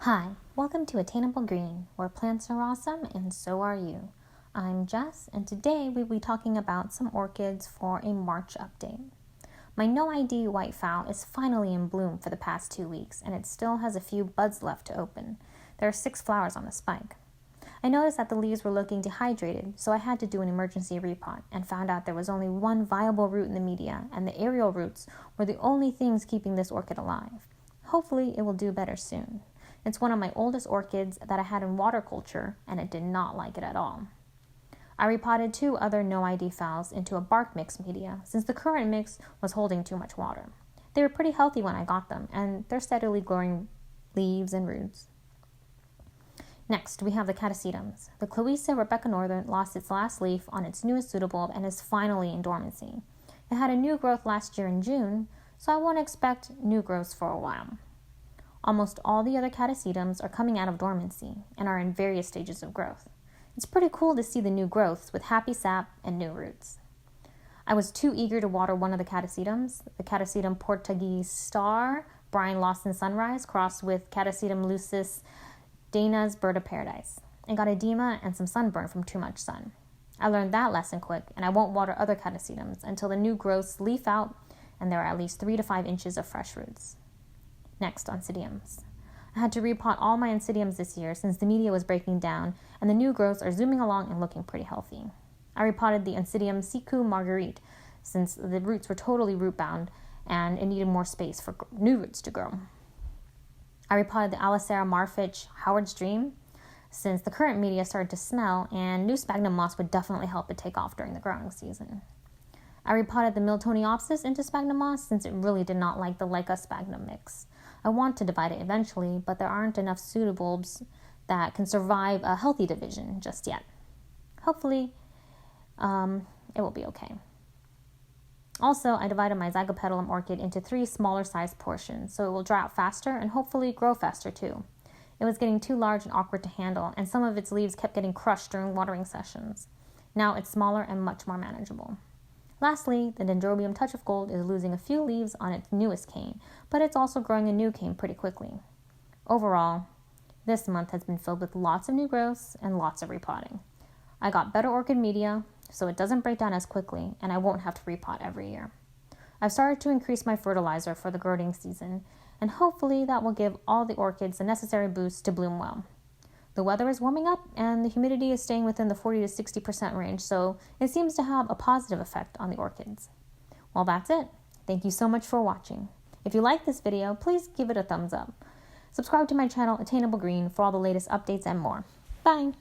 Hi, welcome to Attainable Green, where plants are awesome and so are you. I'm Jess, and today we'll be talking about some orchids for a March update. My No ID white fowl is finally in bloom for the past 2 weeks, and it still has a few buds left to open. There are 6 flowers on the spike. I noticed that the leaves were looking dehydrated, so I had to do an emergency repot and found out there was only one viable root in the media, and the aerial roots were the only things keeping this orchid alive. Hopefully it will do better soon. It's one of my oldest orchids that I had in water culture, and it did not like it at all. I repotted 2 other No ID phals into a bark mix media since the current mix was holding too much water. They were pretty healthy when I got them, and they're steadily growing leaves and roots. Next, we have the catasetums. The Cloisa Rebecca Northern lost its last leaf on its newest pseudobulb and is finally in dormancy. It had a new growth last year in June, so I won't expect new growths for a while. Almost all the other catasetums are coming out of dormancy and are in various stages of growth. It's pretty cool to see the new growths with happy sap and new roots. I was too eager to water one of the catasetums, the Catasetum Portuguese Star, Brian Lawson Sunrise, crossed with Catasetum lucis Dana's Bird of Paradise. I got edema and some sunburn from too much sun. I learned that lesson quick, and I won't water other catasetums until the new growths leaf out and there are at least 3 to 5 inches of fresh roots. Next, oncidiums. I had to repot all my oncidiums this year since the media was breaking down and the new growths are zooming along and looking pretty healthy. I repotted the oncidium Siku Marguerite since the roots were totally root bound and it needed more space for new roots to grow. I repotted the Alicera Marfitch Howard's Dream since the current media started to smell and new sphagnum moss would definitely help it take off during the growing season. I repotted the Miltoniopsis into sphagnum moss since it really did not like the Leica sphagnum mix. I want to divide it eventually, but there aren't enough pseudobulbs that can survive a healthy division just yet. Hopefully, it will be okay. Also, I divided my Zygopetalum orchid into 3 smaller sized portions, so it will dry out faster and hopefully grow faster too. It was getting too large and awkward to handle, and some of its leaves kept getting crushed during watering sessions. Now it's smaller and much more manageable. Lastly, the Dendrobium Touch of Gold is losing a few leaves on its newest cane, but it's also growing a new cane pretty quickly. Overall, this month has been filled with lots of new growths and lots of repotting. I got better orchid media, so it doesn't break down as quickly, and I won't have to repot every year. I've started to increase my fertilizer for the growing season, and hopefully that will give all the orchids the necessary boost to bloom well. The weather is warming up and the humidity is staying within the 40 to 60% range, so it seems to have a positive effect on the orchids. Well, that's it. Thank you so much for watching. If you like this video, please give it a thumbs up. Subscribe to my channel, Attainable Green, for all the latest updates and more. Bye!